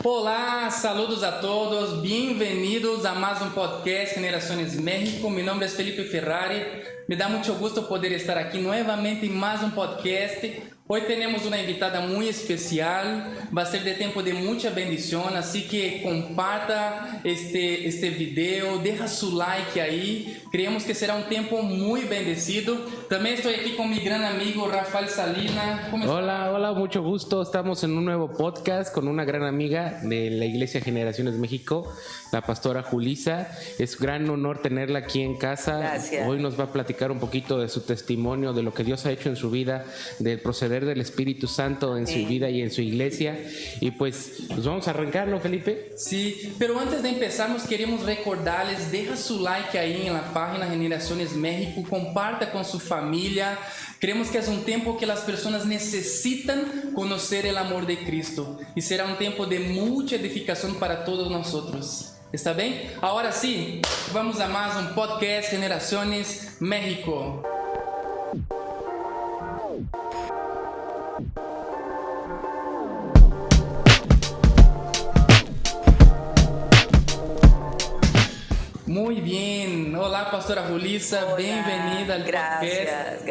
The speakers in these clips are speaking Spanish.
Olá, saludos a todos, bem-vindos a mais podcast Generaciones México. Mi nombre es Felipe Ferrari, me da mucho gusto poder estar aquí nuevamente en más podcast. Hoy tenemos una invitada muy especial, va a ser de tiempo de mucha bendición, así que comparta este video, deja su like ahí, creemos que será un tiempo muy bendecido. También estoy aquí con mi gran amigo Rafael Salina. ¿Cómo estás? Hola, mucho gusto. Estamos en un nuevo podcast con una gran amiga de la Iglesia Generaciones México, la pastora Julissa. Es un gran honor tenerla aquí en casa. Gracias. Hoy nos va a platicar un poquito de su testimonio, de lo que Dios ha hecho en su vida, del proceder del Espíritu Santo en su vida y en su iglesia. Y pues vamos a arrancar, ¿no, Felipe? Sí, pero antes de empezarmos queremos recordarles, deja su like ahí en la página Generaciones México, comparta con su familia. Creemos que es un tiempo que las personas necesitan conocer el amor de Cristo y será un tiempo de mucha edificación para todos nosotros. ¿Está bien? Ahora sí, vamos a más un podcast Generaciones México. Muy bien, hola Pastora Julissa, Hola, bienvenida al podcast.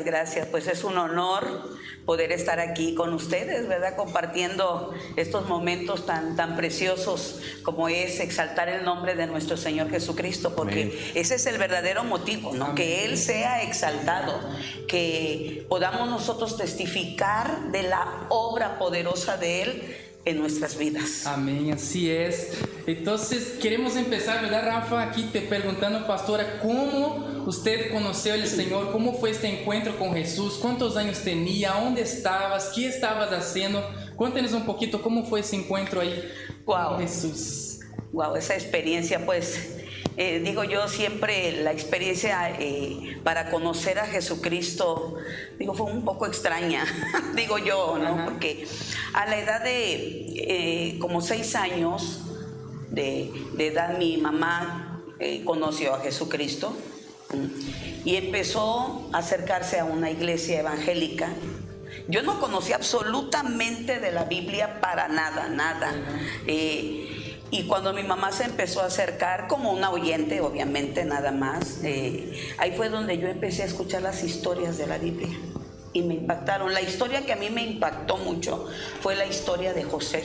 Gracias. Pues es un honor poder estar aquí con ustedes, ¿verdad? Compartiendo estos momentos tan preciosos como es exaltar el nombre de nuestro Señor Jesucristo, porque Amén. ese es el verdadero motivo, ¿no? Amén. Que Él sea exaltado, que podamos nosotros testificar de la obra poderosa de Él en nuestras vidas. Amén, así es. Entonces, queremos empezar, ¿verdad, Rafa? Aquí te preguntando, pastora, ¿cómo usted conoció al Señor? ¿Cómo fue este encuentro con Jesús? ¿Cuántos años tenía? ¿Dónde estabas? ¿Qué estabas haciendo? Cuéntenos un poquito cómo fue ese encuentro ahí con Jesús. Wow, esa experiencia, pues, digo yo siempre, la experiencia para conocer a Jesucristo, digo, fue un poco extraña, digo yo, ¿no? Ajá. Porque a la edad de como 6 años de edad, mi mamá conoció a Jesucristo y empezó a acercarse a una iglesia evangélica. Yo no conocía absolutamente de la Biblia para nada. Y cuando mi mamá se empezó a acercar como una oyente, obviamente, nada más, ahí fue donde yo empecé a escuchar las historias de la Biblia y me impactaron. La historia que a mí me impactó mucho fue la historia de José.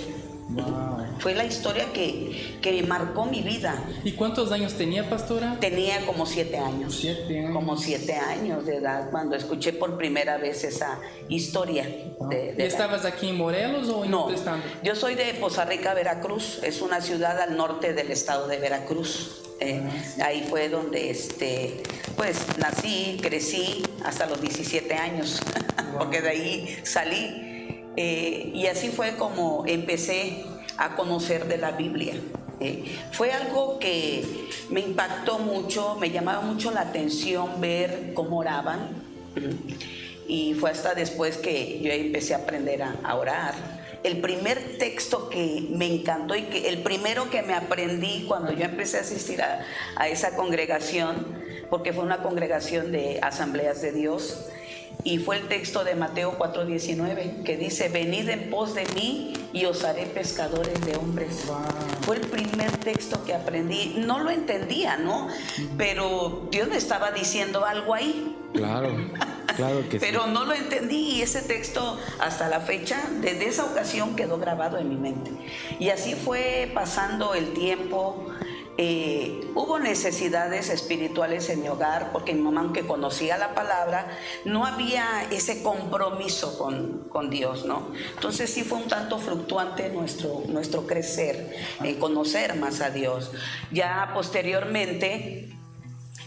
Wow. Fue la historia que marcó mi vida. ¿Y cuántos años tenía, pastora? Tenía como 7 años. 7 años. Como 7 años de edad cuando escuché por primera vez esa historia. ¿Y estabas aquí en Morelos o en No, otro estado? yo soy de Poza Rica, Veracruz. Es una ciudad al norte del estado de Veracruz. Ahí fue donde pues nací, crecí hasta los 17 años, porque de ahí salí. Y así fue como empecé a conocer de la Biblia. Fue algo que me impactó mucho, me llamaba mucho la atención ver cómo oraban. Y fue hasta después que yo empecé a aprender a orar. El primer texto que me encantó y que el primero que me aprendí cuando yo empecé a asistir a esa congregación, porque fue una congregación de Asambleas de Dios, y fue el texto de Mateo 4:19 que dice: venid en pos de mí y os haré pescadores de hombres. Wow. Fue el primer texto que aprendí. No lo entendía, ¿no? Pero Dios me estaba diciendo algo ahí. Claro que sí. Pero no lo entendí y ese texto hasta la fecha, desde esa ocasión, quedó grabado en mi mente. Y así fue pasando el tiempo. Hubo necesidades espirituales en mi hogar porque mi mamá, aunque conocía la palabra, no había ese compromiso con Dios, ¿no? Entonces sí fue un tanto fluctuante nuestro crecer, conocer más a Dios. Ya posteriormente,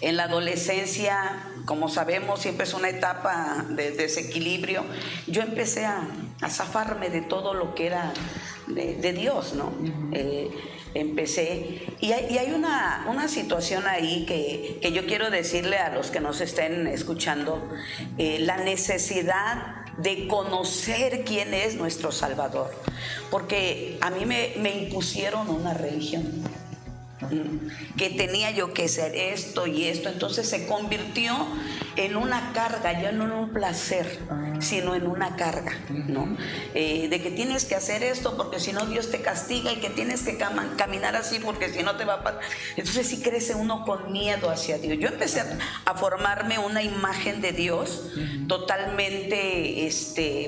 en la adolescencia, como sabemos, siempre es una etapa de desequilibrio. Yo empecé a zafarme de todo lo que era de Dios, ¿no? Empecé, y hay una situación ahí que yo quiero decirle a los que nos estén escuchando, la necesidad de conocer quién es nuestro Salvador, porque a mí me impusieron una religión. que tenía yo que ser esto y esto, entonces se convirtió en una carga, ya no en un placer, sino en una carga, ¿no? De que tienes que hacer esto porque si no Dios te castiga, y que tienes que caminar así porque si no te va a pasar. Entonces sí crece uno con miedo hacia Dios. Yo empecé a formarme una imagen de Dios totalmente,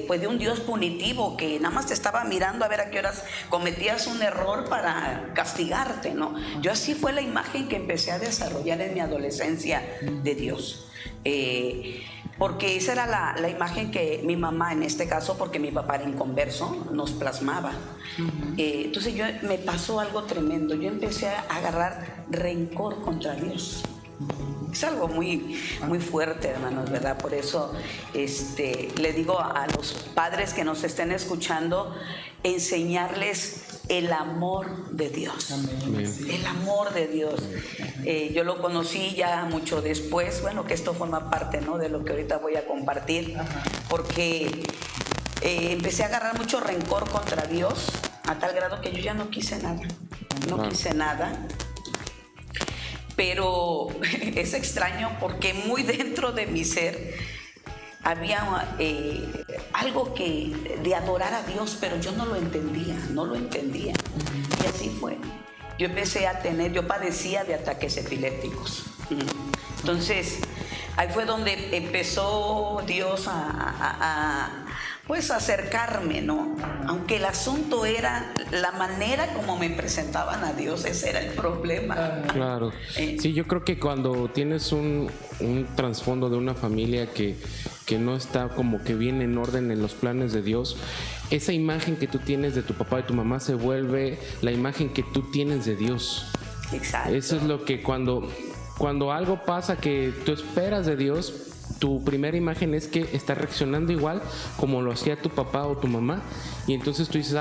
pues de un Dios punitivo que nada más te estaba mirando a ver a qué horas cometías un error para castigarte, ¿no? Yo así fue la imagen que empecé a desarrollar en mi adolescencia de Dios. Porque esa era la imagen que mi mamá, en este caso, porque mi papá era inconverso, nos plasmaba. Entonces me pasó algo tremendo. Yo empecé a agarrar rencor contra Dios. Es algo muy, muy fuerte, hermanos, ¿verdad? Por eso le digo a los padres que nos estén escuchando, enseñarles el amor de Dios. Amén. El amor de Dios. Yo lo conocí ya mucho después, bueno, que esto forma parte, ¿no?, de lo que ahorita voy a compartir, porque empecé a agarrar mucho rencor contra Dios, a tal grado que yo ya no quise nada, quise nada. Pero es extraño porque muy dentro de mi ser había algo de adorar a Dios, pero yo no lo entendía. Y así fue. Yo padecía de ataques epilépticos. Entonces, ahí fue donde empezó Dios pues acercarme, ¿no? Aunque el asunto era la manera como me presentaban a Dios, ese era el problema. Claro. Sí, yo creo que cuando tienes un trasfondo de una familia que no está como que bien en orden en los planes de Dios, esa imagen que tú tienes de tu papá y tu mamá se vuelve la imagen que tú tienes de Dios. Exacto. Eso es lo que cuando algo pasa que tú esperas de Dios, tu primera imagen es que está reaccionando igual como lo hacía tu papá o tu mamá, y entonces tú dices,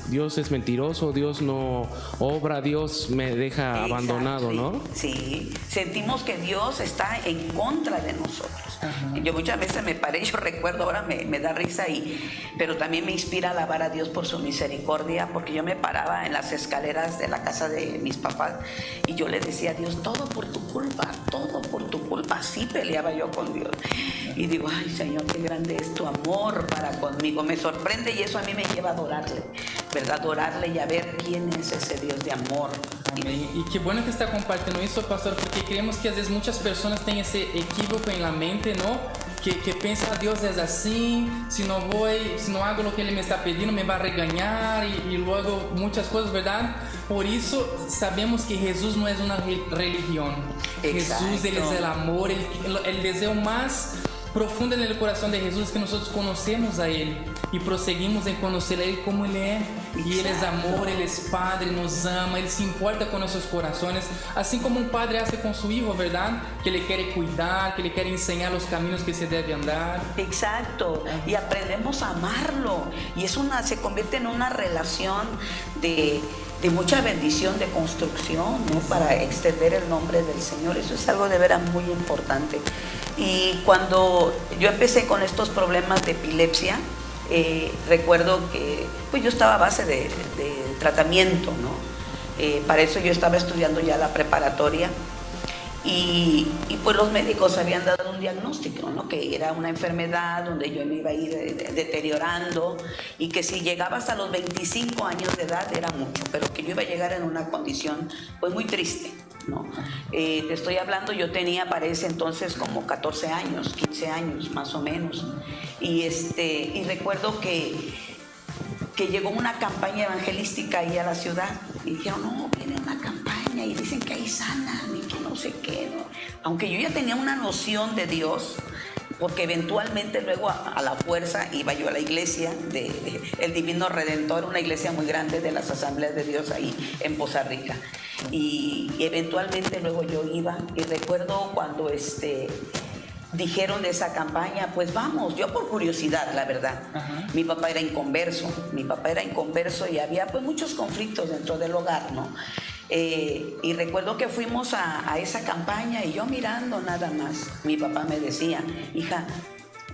Dios es mentiroso, Dios no obra, Dios me deja abandonado, ¿no? Sí, sentimos que Dios está en contra de nosotros. Yo muchas veces me paré, yo recuerdo, ahora me da risa, pero también me inspira a alabar a Dios por su misericordia, porque yo me paraba en las escaleras de la casa de mis papás y yo le decía a Dios, todo por tu culpa, así peleaba yo con Dios. Y digo, ay Señor, qué grande es tu amor para conmigo, me sorprende, y eso a mí me lleva a adorarle, ¿verdad? Adorarle y a ver quién es ese Dios de amor. Amém. E que bueno que está compartilhando isso, pastor, porque creemos que às vezes muitas pessoas têm esse equívoco em la mente, não? Que pensa, Deus é assim, se não hago o que Ele me está pedindo, me vai regañar e logo muitas coisas, verdade? Por isso, sabemos que Jesus não é uma religião. Jesus, Ele é o amor, el deseo mais profundo no coração de Jesus que nós conhecemos a Ele e prosseguimos em conhecer a Ele como Ele é. E Ele é amor, Ele é Padre, nos ama, Ele se importa com nossos corações, assim como um padre hace com seu filho, verdade? Que Ele quer cuidar, que Ele quer ensinar os caminhos que se deve andar. Exacto, y aprendemos a amarlo, y se convierte en una relación de mucha bendición, de construcción, ¿no? Para extender el nombre del Señor. Eso es algo de veras muy importante. Y cuando yo empecé con estos problemas de epilepsia, recuerdo que pues yo estaba a base de tratamiento, ¿no? Para eso yo estaba estudiando ya la preparatoria y pues los médicos habían dado un diagnóstico, ¿no? Que era una enfermedad donde yo me iba a ir deteriorando y que si llegaba hasta los 25 años de edad era mucho, pero que yo iba a llegar en una condición pues muy triste, ¿no? Te estoy hablando, yo tenía para ese entonces como 14 años, 15 años más o menos, y recuerdo que llegó una campaña evangelística ahí a la ciudad y dijeron, no, viene una campaña y dicen que ahí sanan y que no sé qué, ¿no? Aunque yo ya tenía una noción de Dios, porque eventualmente luego a la fuerza iba yo a la iglesia de El Divino Redentor, una iglesia muy grande de las Asambleas de Dios ahí en Poza Rica, y eventualmente luego yo iba, y recuerdo cuando dijeron de esa campaña, pues vamos, yo por curiosidad, la verdad. Mi papá era inconverso y había pues muchos conflictos dentro del hogar, ¿no? Y recuerdo que fuimos a esa campaña y yo mirando nada más, mi papá me decía, hija,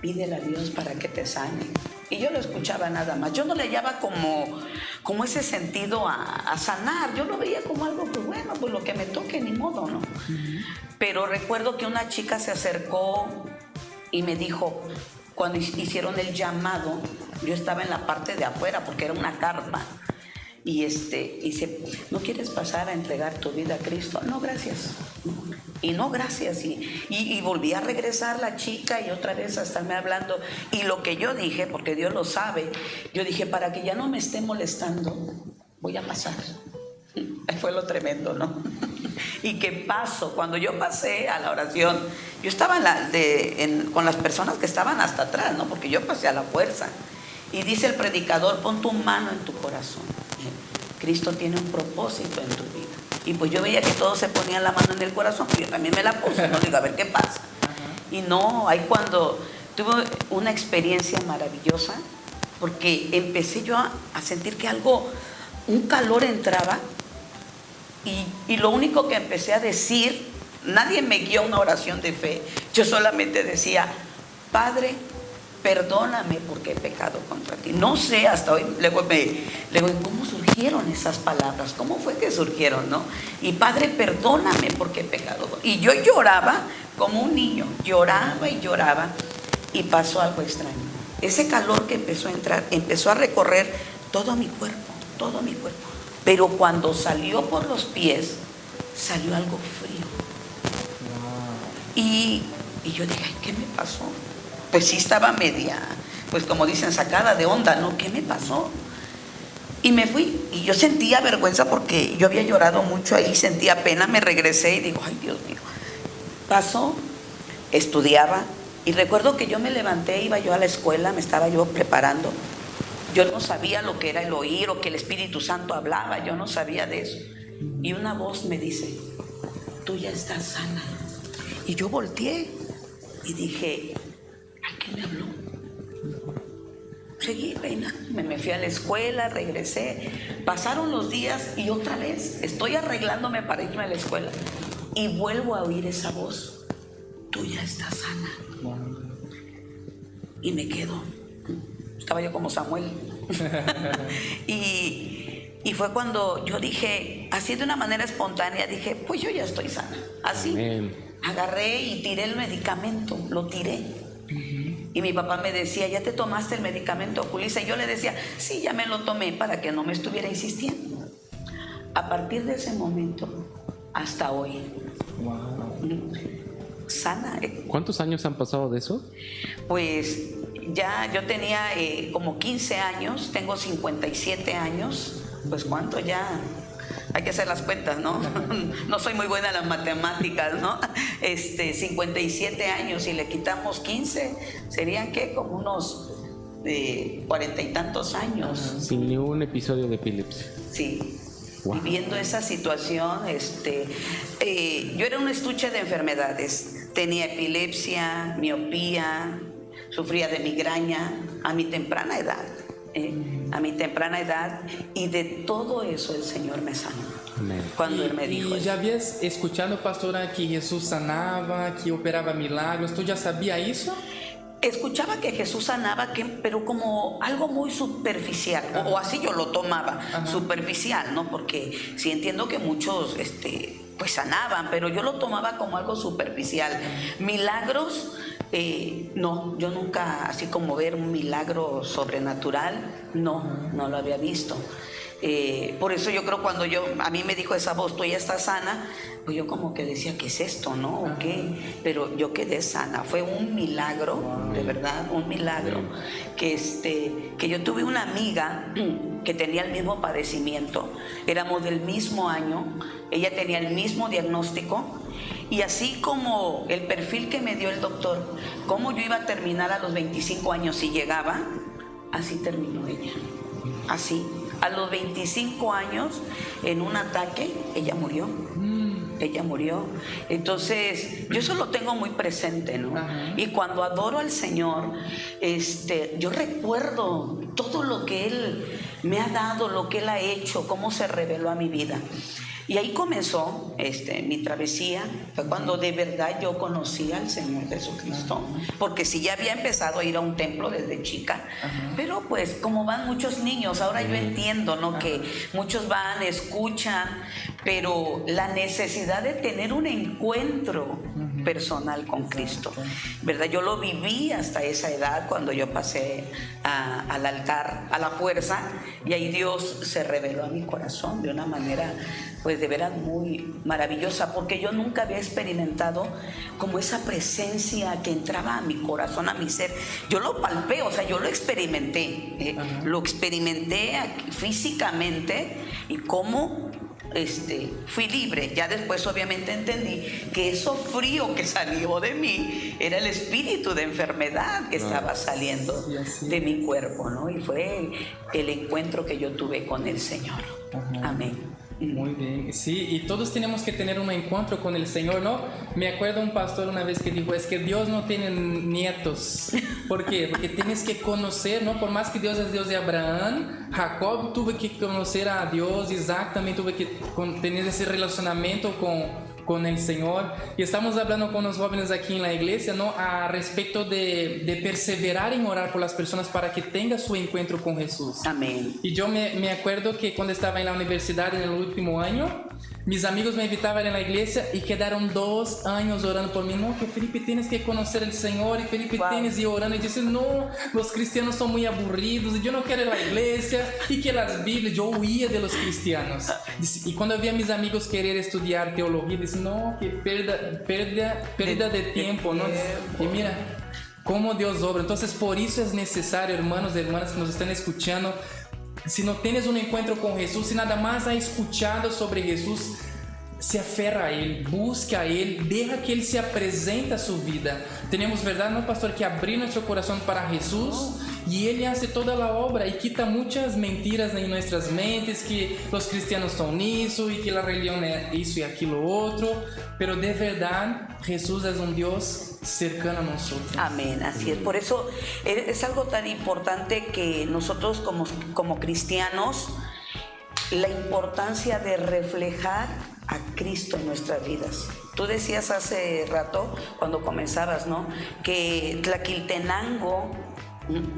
pídele a Dios para que te sane. Y yo lo escuchaba nada más. Yo no le hallaba como ese sentido a sanar. Yo lo veía como algo, pues bueno, pues lo que me toque, ni modo, ¿no? Pero recuerdo que una chica se acercó y me dijo, cuando hicieron el llamado, yo estaba en la parte de afuera porque era una carpa. Y dice, ¿no quieres pasar a entregar tu vida a Cristo? No, gracias. Y no, gracias. Y volví a regresar la chica y otra vez a estarme hablando. Y lo que yo dije, porque Dios lo sabe, yo dije, para que ya no me esté molestando, voy a pasar. Fue lo tremendo, ¿no? Y que paso, cuando yo pasé a la oración, yo estaba con las personas que estaban hasta atrás, ¿no? Porque yo pasé a la fuerza. Y dice el predicador, pon tu mano en tu corazón. Cristo tiene un propósito en tu vida. Y pues yo veía que todos se ponían la mano en el corazón, pues yo también me la puse, ¿no? Digo, a ver qué pasa. Y no, ahí cuando tuve una experiencia maravillosa, porque empecé yo a sentir que un calor entraba, y lo único que empecé a decir, nadie me guió a una oración de fe, yo solamente decía, Padre, perdóname porque he pecado contra ti. No sé, hasta hoy, luego ¿cómo surgieron esas palabras? ¿Cómo fue que surgieron, no? Y Padre, perdóname porque he pecado. Y yo lloraba como un niño, lloraba y lloraba, y pasó algo extraño. Ese calor que empezó a entrar, empezó a recorrer todo mi cuerpo. Pero cuando salió por los pies, salió algo frío. Y yo dije, ay, ¿qué me pasó? Pues sí estaba media, pues como dicen, sacada de onda, ¿no? ¿Qué me pasó? Y me fui, y yo sentía vergüenza porque yo había llorado mucho ahí, sentía pena, me regresé y digo, ay, Dios mío. Pasó, estudiaba, y recuerdo que yo me levanté, iba yo a la escuela, me estaba yo preparando. Yo no sabía lo que era el oír o que el Espíritu Santo hablaba, yo no sabía de eso. Y una voz me dice, tú ya estás sana. Y yo volteé y dije, ¿a quién me habló? Seguí peinando, me fui a la escuela, regresé. Pasaron los días y otra vez estoy arreglándome para irme a la escuela. Y vuelvo a oír esa voz, tú ya estás sana. Y me quedo. Estaba yo como Samuel. y fue cuando yo dije, así de una manera espontánea, dije, pues yo ya estoy sana. Así. Amén. Agarré y tiré el medicamento, lo tiré. Y mi papá me decía, ¿ya te tomaste el medicamento, Julissa? Y yo le decía, sí, ya me lo tomé, para que no me estuviera insistiendo. A partir de ese momento hasta hoy, sana. ¿Cuántos años han pasado de eso? Pues ya yo tenía como 15 años, tengo 57 años, pues ¿cuánto ya? Hay que hacer las cuentas, ¿no? No soy muy buena en las matemáticas, ¿no? 57 años, y le quitamos 15, serían ¿qué? Como unos 40 y tantos años. Sin ni un episodio de epilepsia. Sí. Wow. Viviendo esa situación, yo era un estuche de enfermedades. Tenía epilepsia, miopía, sufría de migraña a mi temprana edad. Y de todo eso el Señor me sanó. Amén. Cuando Él me dijo ¿Y ya habías escuchado, pastora, que Jesús sanaba, que operaba milagros? ¿Tú ya sabías eso? Escuchaba que Jesús sanaba, pero como algo muy superficial, o así yo lo tomaba. Ajá. Superficial, ¿no? Porque sí entiendo que muchos pues sanaban, pero yo lo tomaba como algo superficial. Milagros, no, yo nunca, así como ver un milagro sobrenatural, no lo había visto. Por eso yo creo cuando a mí me dijo esa voz, tú ya estás sana, pues yo como que decía, ¿qué es esto, no? ¿O qué? Pero yo quedé sana, fue un milagro, de verdad, un milagro, que yo tuve una amiga que tenía el mismo padecimiento, éramos del mismo año, ella tenía el mismo diagnóstico, y así como el perfil que me dio el doctor, cómo yo iba a terminar a los 25 años si llegaba, así terminó ella, así. A los 25 años, en un ataque, ella murió. Ella murió. Entonces, yo eso lo tengo muy presente, ¿no? Ajá. Y cuando adoro al Señor, yo recuerdo todo lo que Él me ha dado, lo que Él ha hecho, cómo se reveló a mi vida. Y ahí comenzó mi travesía. Fue cuando de verdad yo conocí al Señor Jesucristo. Porque sí, ya había empezado a ir a un templo desde chica. Pero pues como van muchos niños, ahora yo entiendo, ¿no? Que muchos van, escuchan, pero la necesidad de tener un encuentro personal con Cristo, ¿verdad? Yo lo viví hasta esa edad, cuando yo pasé al altar a la fuerza, y ahí Dios se reveló a mi corazón de una manera pues de veras muy maravillosa, porque yo nunca había experimentado como esa presencia que entraba a mi corazón, a mi ser. Yo lo palpé, o sea, yo lo experimenté, físicamente, y cómo fui libre. Ya después obviamente entendí que eso frío que salió de mí era el espíritu de enfermedad que estaba saliendo de mi cuerpo, ¿no? Y fue el encuentro que yo tuve con el Señor. Amén. Muy bien, sí, y todos tenemos que tener un encuentro con el Señor, ¿no? Me acuerdo un pastor una vez que dijo, es que Dios no tiene nietos. ¿Por qué? Porque tienes que conocer, ¿no? Por más que Dios es Dios de Abraham, Jacob tuvo que conocer a Dios, Isaac también tuvo que tener ese relacionamiento con el Señor. Y estamos hablando con los jóvenes aquí en la iglesia, ¿no? A respecto de perseverar en orar por las personas para que tengan su encuentro con Jesús. Amén. Y yo me acuerdo que cuando estaba en la universidad en el último año, mis amigos me invitaban a la iglesia y quedaron 2 años orando por mí. No, que Felipe, tienes que conocer al Señor, y Felipe, tienes que ir orando. Y dicen, no, los cristianos son muy aburridos, y yo no quiero ir a la iglesia, y que las Biblias, yo huía de los cristianos. Y cuando vi a mis amigos querer estudiar teología, dicen, no, que pérdida de tiempo, ¿no? Y mira cómo Dios obra. Entonces, por eso es necesario, hermanos y hermanas que nos están escuchando, si no tienes un encuentro con Jesús, si nada más has escuchado sobre Jesús, se aferra a Él, busca a Él, deja que Él se apresente a su vida. Tenemos, ¿verdad, no, pastor? Que abrir nuestro corazón para Jesús, y Él hace toda la obra y quita muchas mentiras en nuestras mentes, que los cristianos son eso y que la religión es eso y aquilo otro. Pero de verdad, Jesús es un Dios cercano a nosotros. Amén, así es. Por eso es algo tan importante que nosotros como cristianos, la importancia de reflejar a Cristo en nuestras vidas. Tú decías hace rato, cuando comenzabas, ¿no?, que Tlaquiltenango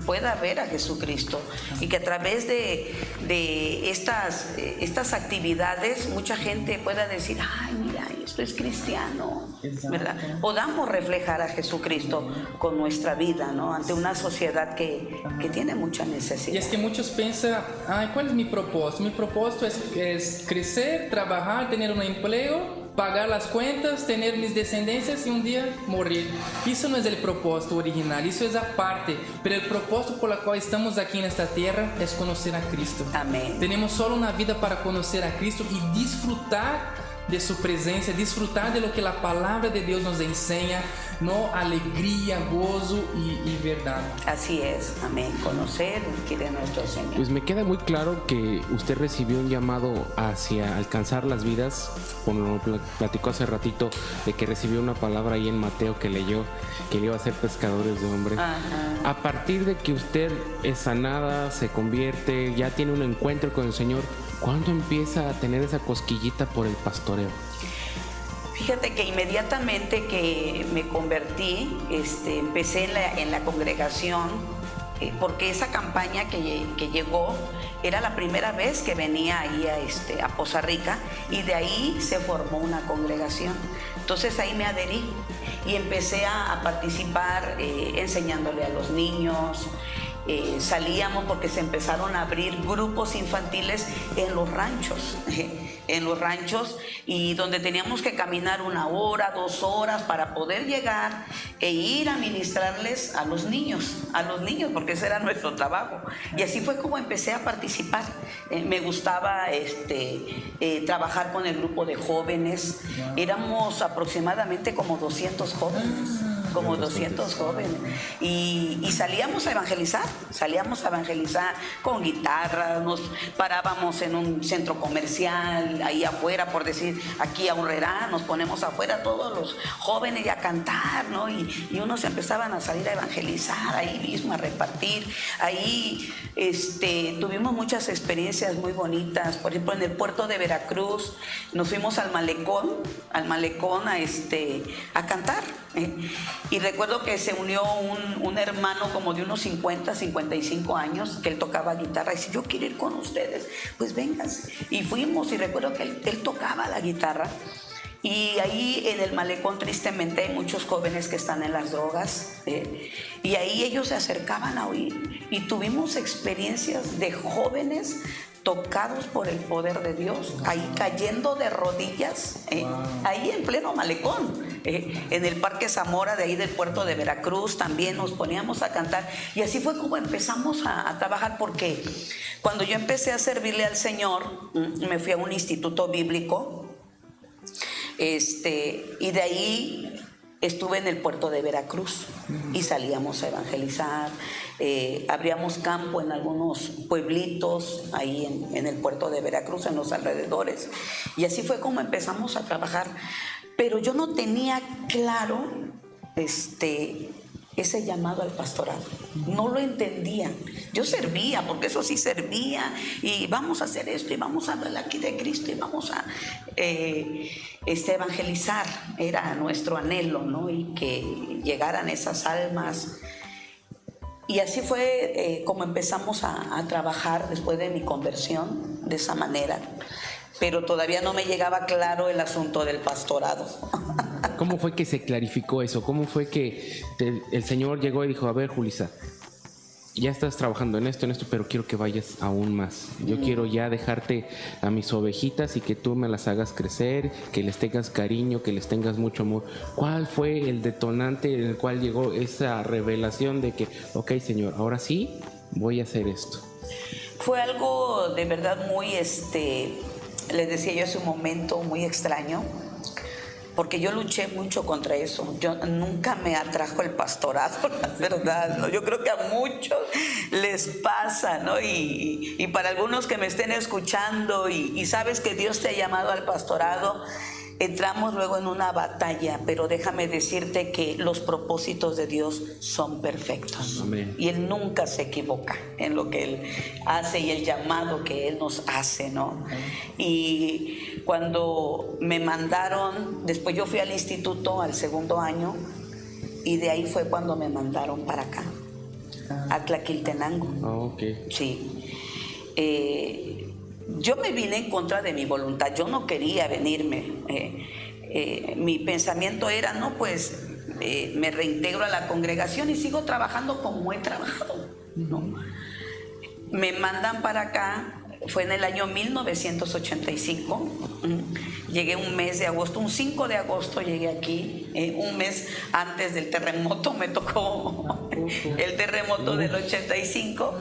pueda ver a Jesucristo, y que a través de estas actividades mucha gente pueda decir, ay, mira, esto es cristiano, ¿verdad? Podamos reflejar a Jesucristo con nuestra vida, ¿no?, ante una sociedad que tiene mucha necesidad. Y es que muchos piensan, ay, ¿cuál es mi propósito? Mi propósito es crecer, trabajar, tener un empleo, pagar las cuentas, tener mis descendencias y un día morir. Eso no es el propósito original, eso es aparte. Pero el propósito por el cual estamos aquí en esta tierra es conocer a Cristo. Amén. Tenemos solo una vida para conocer a Cristo y disfrutar de su presencia, disfrutar de lo que la palabra de Dios nos enseña, ¿no? Alegría, gozo y verdad. Así es, amén. Conocer quiere nuestro Señor. Pues me queda muy claro que usted recibió un llamado hacia alcanzar las vidas, como lo platicó hace ratito, de que recibió una palabra ahí en Mateo que leyó, que le iba a hacer pescadores de hombres. Ajá. A partir de que usted es sanada, se convierte, ya tiene un encuentro con el Señor, ¿cuándo empieza a tener esa cosquillita por el pastoreo? Fíjate que inmediatamente que me convertí, empecé en la congregación, porque esa campaña que llegó era la primera vez que venía ahí a Poza Rica, y de ahí se formó una congregación. Entonces ahí me adherí y empecé a participar enseñándole a los niños. Salíamos porque se empezaron a abrir grupos infantiles en los ranchos, y donde teníamos que caminar 1 hora, 2 horas para poder llegar e ir a ministrarles a los niños, porque ese era nuestro trabajo. Y así fue como empecé a participar. Me gustaba trabajar con el grupo de jóvenes. Éramos aproximadamente como 200 jóvenes. como 200 jóvenes. Y salíamos a evangelizar con guitarra, nos parábamos en un centro comercial, ahí afuera, por decir, aquí a Urrera, nos ponemos afuera todos los jóvenes y a cantar, ¿no? Y unos empezaban a salir a evangelizar, ahí mismo a repartir. Ahí tuvimos muchas experiencias muy bonitas. Por ejemplo, en el puerto de Veracruz nos fuimos al malecón a cantar. Y recuerdo que se unió un hermano como de unos 50, 55 años, que él tocaba guitarra, y dice, yo quiero ir con ustedes, pues vénganse. Y fuimos, y recuerdo que él tocaba la guitarra. Y ahí en el malecón, tristemente, hay muchos jóvenes que están en las drogas, y ahí ellos se acercaban a oír, y tuvimos experiencias de jóvenes tocados por el poder de Dios, ahí cayendo de rodillas, ahí en pleno malecón, en el Parque Zamora de ahí del puerto de Veracruz también nos poníamos a cantar. Y así fue como empezamos a trabajar, porque cuando yo empecé a servirle al Señor, me fui a un instituto bíblico, y de ahí estuve en el puerto de Veracruz y salíamos a evangelizar. Abríamos campo en algunos pueblitos ahí en el puerto de Veracruz, en los alrededores, y así fue como empezamos a trabajar. Pero yo no tenía claro ese llamado al pastorado, no lo entendía. Yo servía, porque eso sí servía, y vamos a hacer esto, y vamos a hablar aquí de Cristo, y vamos a evangelizar, era nuestro anhelo, ¿no? Y que llegaran esas almas. Y así fue como empezamos a trabajar después de mi conversión, de esa manera. Pero todavía no me llegaba claro el asunto del pastorado. ¿Cómo fue que se clarificó eso? ¿Cómo fue que el Señor llegó y dijo, a ver, Julissa, ya estás trabajando en esto, pero quiero que vayas aún más? Yo quiero ya dejarte a mis ovejitas y que tú me las hagas crecer, que les tengas cariño, que les tengas mucho amor. ¿Cuál fue el detonante en el cual llegó esa revelación de que, ok, Señor, ahora sí voy a hacer esto? Fue algo de verdad muy, les decía yo hace un momento, muy extraño, porque yo luché mucho contra eso. Yo nunca me atrajo el pastorado, la verdad, ¿no? Yo creo que a muchos les pasa, ¿no? Y para algunos que me estén escuchando y sabes que Dios te ha llamado al pastorado, entramos luego en una batalla, pero déjame decirte que los propósitos de Dios son perfectos. Amén. Y Él nunca se equivoca en lo que Él hace y el llamado que Él nos hace, ¿no? Y cuando me mandaron, después yo fui al instituto al segundo año, y de ahí fue cuando me mandaron para acá, a Tlaquiltenango. Okay. Sí. Yo me vine en contra de mi voluntad, yo no quería venirme. Mi pensamiento era, no, pues me reintegro a la congregación y sigo trabajando como he trabajado, ¿no? Me mandan para acá, fue en el año 1985, llegué un mes de agosto, un 5 de agosto llegué aquí, un mes antes del terremoto, me tocó el terremoto del 85.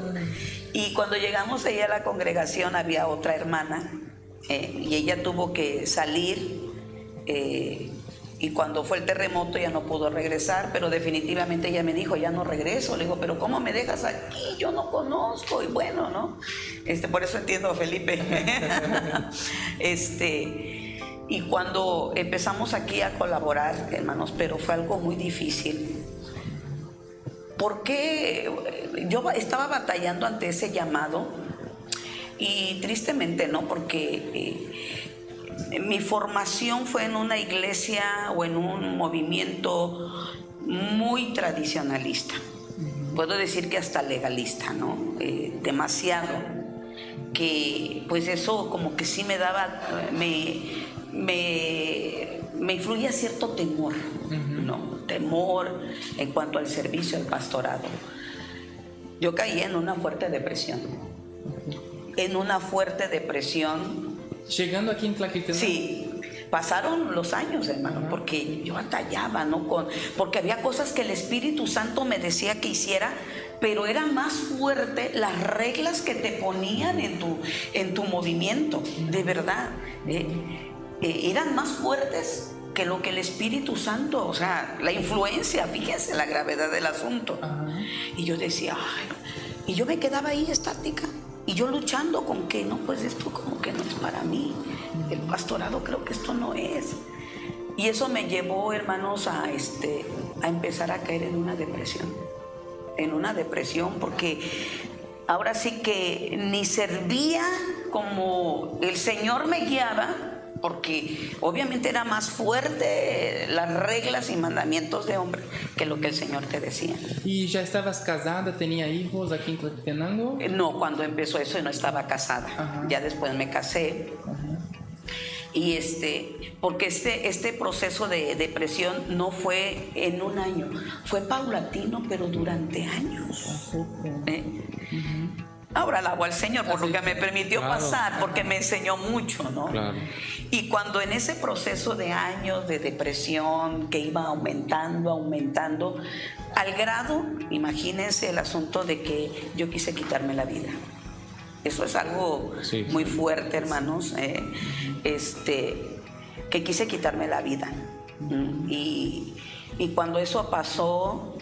Y cuando llegamos ahí a la congregación había otra hermana, y ella tuvo que salir, y cuando fue el terremoto ya no pudo regresar, pero definitivamente ella me dijo, ya no regreso. Le digo, pero ¿cómo me dejas aquí? Yo no conozco. Y bueno, ¿no? Por eso entiendo a Felipe. Y cuando empezamos aquí a colaborar, hermanos, pero fue algo muy difícil. Porque yo estaba batallando ante ese llamado, y tristemente no, porque mi formación fue en una iglesia o en un movimiento muy tradicionalista. Puedo decir que hasta legalista, ¿no? Demasiado. Que pues eso como que sí me daba, me influía cierto temor, ¿no? Temor en cuanto al servicio, al pastorado. Yo caí en una fuerte depresión. Llegando aquí en Tlaquiltenango. Sí, pasaron los años, hermano, porque yo batallaba, ¿no? Porque había cosas que el Espíritu Santo me decía que hiciera, pero era más fuerte las reglas que te ponían en tu movimiento, de verdad. Eran más fuertes que lo que el Espíritu Santo, o sea, la influencia, fíjense la gravedad del asunto. Y yo decía, ay, y yo me quedaba ahí estática, y yo luchando con que no, pues esto como que no es para mí, el pastorado creo que esto no es. Y eso me llevó, hermanos, a empezar a caer en una depresión, porque ahora sí que ni servía como el Señor me guiaba, porque obviamente era más fuerte las reglas y mandamientos de hombre que lo que el Señor te decía. ¿Y ya estabas casada, tenía hijos aquí en Tlaltenango? No, cuando empezó eso no estaba casada. Ya después me casé. Y porque este proceso de depresión no fue en un año, fue paulatino, pero durante años. Ahora alabo al Señor por lo que me permitió pasar, porque me enseñó mucho, ¿no? Claro. Y cuando en ese proceso de años de depresión que iba aumentando, al grado, imagínense el asunto de que yo quise quitarme la vida. Eso es algo muy fuerte, hermanos, que quise quitarme la vida. Y cuando eso pasó,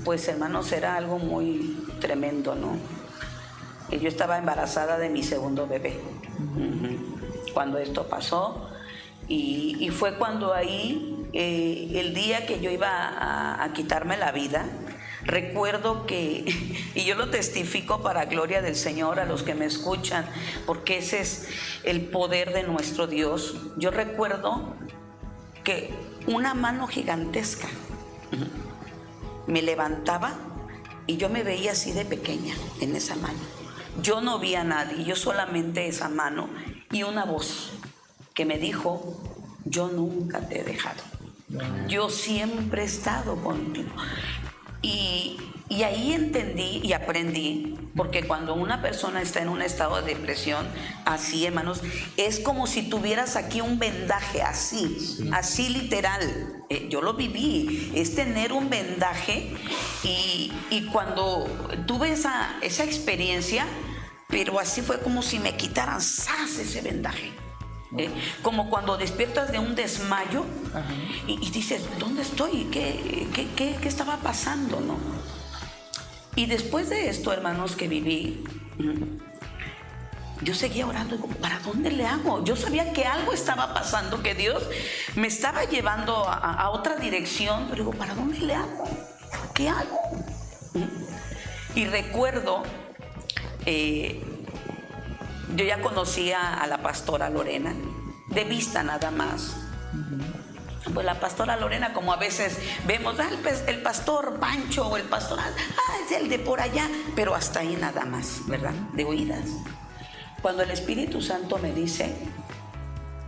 pues hermanos, era algo muy tremendo, ¿no? Yo estaba embarazada de mi segundo bebé cuando esto pasó, y fue cuando ahí, el día que yo iba a quitarme la vida, recuerdo que, y yo lo testifico para gloria del Señor a los que me escuchan, porque ese es el poder de nuestro Dios. Yo recuerdo que una mano gigantesca me levantaba y yo me veía así de pequeña en esa mano. Yo no vi a nadie, yo solamente esa mano y una voz que me dijo: yo nunca te he dejado, yo siempre he estado contigo. Y ahí entendí y aprendí, porque cuando una persona está en un estado de depresión, así, hermanos, es como si tuvieras aquí un vendaje, así literal. Yo lo viví, es tener un vendaje, y cuando tuve esa experiencia, pero así fue como si me quitaran ¡zas! Ese vendaje. Como cuando despiertas de un desmayo y dices, ¿dónde estoy? ¿Qué estaba pasando? ¿No? Y después de esto, hermanos, que viví, yo seguía orando, digo, ¿para dónde le hago? Yo sabía que algo estaba pasando, que Dios me estaba llevando a otra dirección, pero digo, ¿para dónde le hago? ¿Qué hago? Y recuerdo, yo ya conocía a la pastora Lorena, de vista nada más. Pues la pastora Lorena, como a veces vemos, el pastor Pancho o el pastor, es el de por allá, pero hasta ahí nada más, ¿verdad? De oídas. Cuando el Espíritu Santo me dice,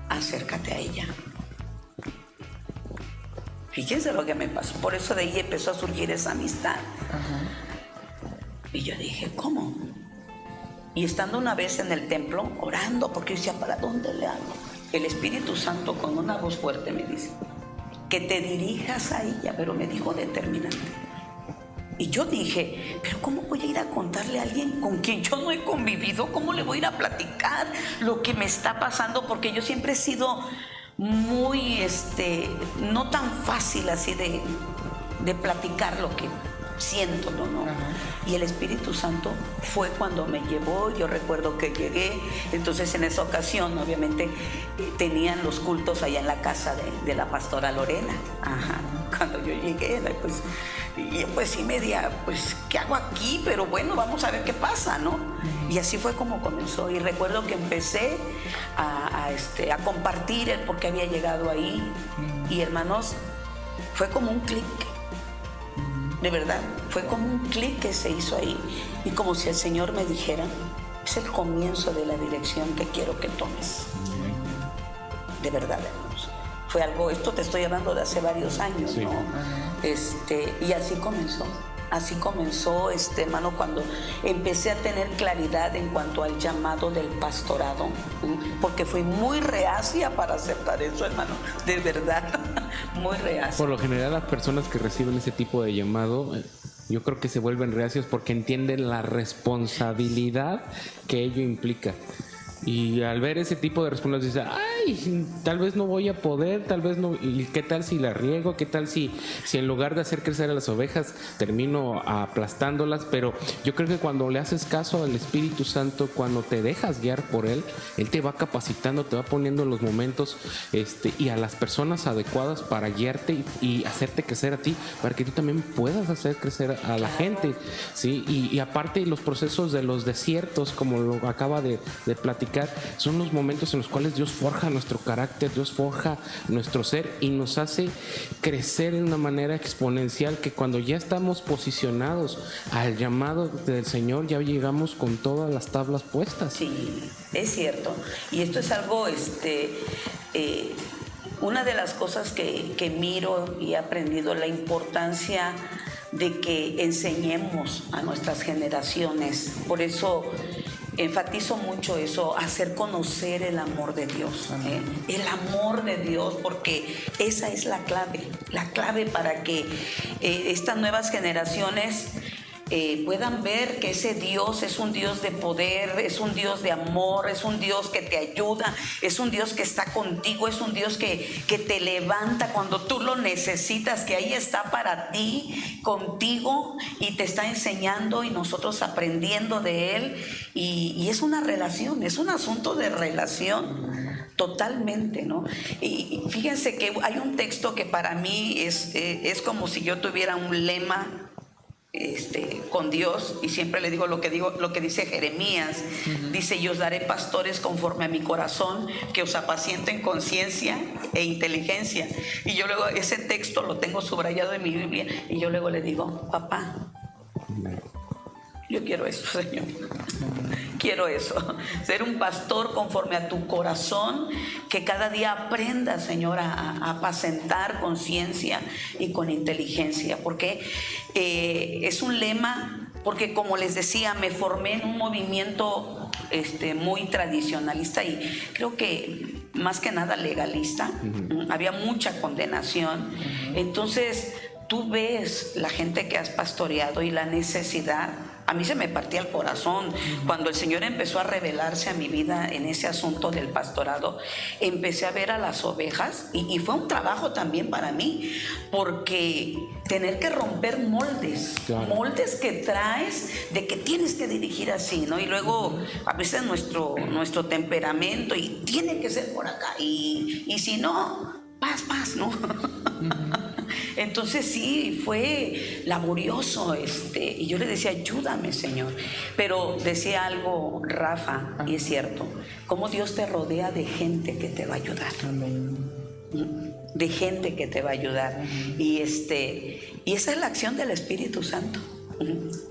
acércate a ella. Fíjense lo que me pasó. Por eso de ahí empezó a surgir esa amistad. Y yo dije, ¿cómo? Y estando una vez en el templo, orando, porque yo decía, ¿para dónde le hago? El Espíritu Santo con una voz fuerte me dice, que te dirijas a ella, pero me dijo determinante. Y yo dije, ¿pero cómo voy a ir a contarle a alguien con quien yo no he convivido? ¿Cómo le voy a ir a platicar lo que me está pasando? Porque yo siempre he sido muy, no tan fácil así de platicar lo que siento, ¿no? Y el Espíritu Santo fue cuando me llevó. Yo recuerdo que llegué, entonces en esa ocasión obviamente tenían los cultos allá en la casa de la pastora Lorena. Cuando yo llegué, pues sí media, pues ¿qué hago aquí? Pero bueno, vamos a ver qué pasa, ¿no? Y así fue como comenzó. Y recuerdo que empecé a compartir el por qué había llegado ahí. Y hermanos, fue como un clic. De verdad, fue como un clic que se hizo ahí, y como si el Señor me dijera, es el comienzo de la dirección que quiero que tomes. De verdad, hermanos. Fue algo, esto te estoy hablando de hace varios años, ¿no? Y así comenzó. Así comenzó, hermano, cuando empecé a tener claridad en cuanto al llamado del pastorado, porque fui muy reacia para aceptar eso, hermano, de verdad, muy reacia. Por lo general, las personas que reciben ese tipo de llamado, yo creo que se vuelven reacios porque entienden la responsabilidad que ello implica. Y al ver ese tipo de respuestas dicen, ay, ay, tal vez no voy a poder, tal vez no, y qué tal si la riego, qué tal si en lugar de hacer crecer a las ovejas termino aplastándolas. Pero yo creo que cuando le haces caso al Espíritu Santo, cuando te dejas guiar por Él te va capacitando, te va poniendo los momentos y a las personas adecuadas para guiarte y hacerte crecer a ti, para que tú también puedas hacer crecer a la gente, ¿sí? Y aparte los procesos de los desiertos, como lo acaba de platicar, son los momentos en los cuales Dios forja nuestro carácter, Dios forja nuestro ser y nos hace crecer de una manera exponencial, que cuando ya estamos posicionados al llamado del Señor, ya llegamos con todas las tablas puestas. Sí, es cierto. Y esto es algo, una de las cosas que miro y he aprendido, la importancia de que enseñemos a nuestras generaciones. Por eso enfatizo mucho eso, hacer conocer el amor de Dios, el amor de Dios, porque esa es la clave para que estas nuevas generaciones puedan ver que ese Dios es un Dios de poder, es un Dios de amor, es un Dios que te ayuda, es un Dios que está contigo, es un Dios que te levanta cuando tú lo necesitas, que ahí está para ti, contigo, y te está enseñando y nosotros aprendiendo de Él. Y es una relación, es un asunto de relación totalmente, ¿no? Y fíjense que hay un texto que para mí es como si yo tuviera un lema con Dios, y siempre le digo lo que dice Jeremías. Dice: y os daré pastores conforme a mi corazón, que os apacienten con ciencia e inteligencia. Y yo luego ese texto lo tengo subrayado en mi Biblia, y yo luego le digo: papá, yo quiero eso, Señor. Quiero eso, ser un pastor conforme a tu corazón, que cada día aprenda, Señor, a apacentar con ciencia y con inteligencia, porque es un lema, porque como les decía, me formé en un movimiento muy tradicionalista y creo que más que nada legalista. Había mucha condenación. Entonces tú ves la gente que has pastoreado y la necesidad. A mí se me partía el corazón cuando el Señor empezó a revelarse a mi vida en ese asunto del pastorado. Empecé a ver a las ovejas y fue un trabajo también para mí, porque tener que romper moldes, claro, moldes que traes de que tienes que dirigir así, ¿no? Y luego a veces nuestro temperamento, y tiene que ser por acá, y si no, paz, ¿no? Entonces sí, fue laborioso y yo le decía: ayúdame, Señor. Pero decía algo Rafa, y es cierto, cómo Dios te rodea de gente que te va a ayudar. Amén. De gente que te va a ayudar. Y esa es la acción del Espíritu Santo.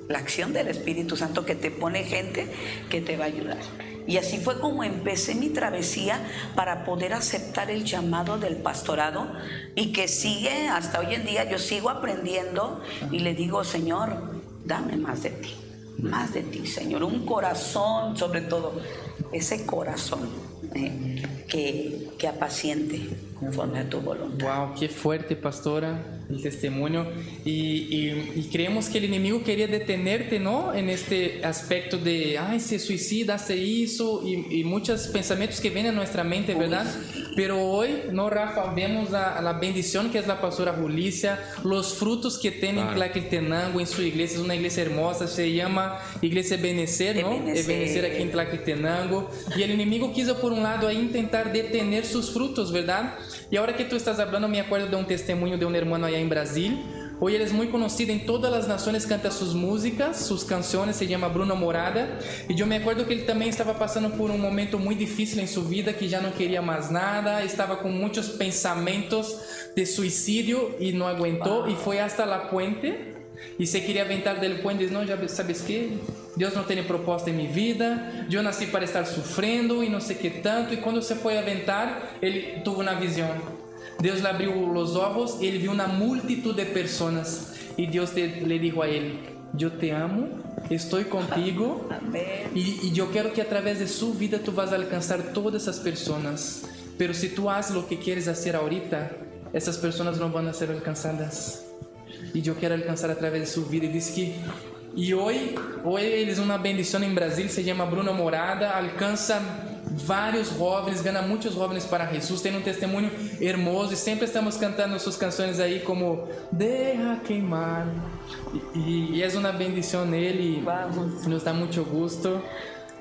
La acción del Espíritu Santo, que te pone gente que te va a ayudar. Y así fue como empecé mi travesía para poder aceptar el llamado del pastorado, y que sigue hasta hoy en día. Yo sigo aprendiendo y le digo: Señor, dame más de ti, Señor. Un corazón, sobre todo, ese corazón que apaciente conforme a tu voluntad. Wow, qué fuerte, pastora, el testimonio. Y creemos que el enemigo quería detenerte, ¿no? En este aspecto de, ay, se suicida, hace eso, y muchos pensamientos que vienen a nuestra mente, ¿verdad? Pero hoy, ¿no, Rafa? Vemos la bendición que es la pastora Julicia, los frutos que tiene en Tlaquetenango, en su iglesia. Es una iglesia hermosa, se llama Iglesia Ebenecer, ¿no? Ebenecer aquí en Tlaquetenango. Y el enemigo quiso, por un lado, ahí intentar detener sus frutos, ¿verdad? Y ahora que tú estás hablando, me acuerdo de un testimonio de un hermano allá en Brasil. Hoy él es muy conocido en todas las naciones, canta sus músicas, sus canciones, se llama Bruno Morada. Y yo me acuerdo que él también estaba pasando por un momento muy difícil en su vida, que ya no quería más nada, estaba con muchos pensamientos de suicidio y no aguantó, y fue hasta la puente y se quería aventar del puente. Y no, ya sabes qué, Dios no tiene propósito en mi vida, yo nací para estar sufriendo y no sé qué tanto. Y cuando se fue a aventar, él tuvo una visión. Dios le abrió los ojos y él vio una multitud de personas, y Dios le dijo a él: yo te amo, estoy contigo, y yo quiero que a través de su vida tú vas a alcanzar todas esas personas, pero si tú haces lo que quieres hacer ahorita, esas personas no van a ser alcanzadas, y yo quiero alcanzar a través de su vida. Y dice que hoy él es una bendición en Brasil, se llama Bruno Morada, alcanza vários jovens, gana muitos jovens para Jesus, tem um testemunho hermoso e sempre estamos cantando suas canções aí como Deja Queimar e é uma bendição nele, nos dá muito gusto.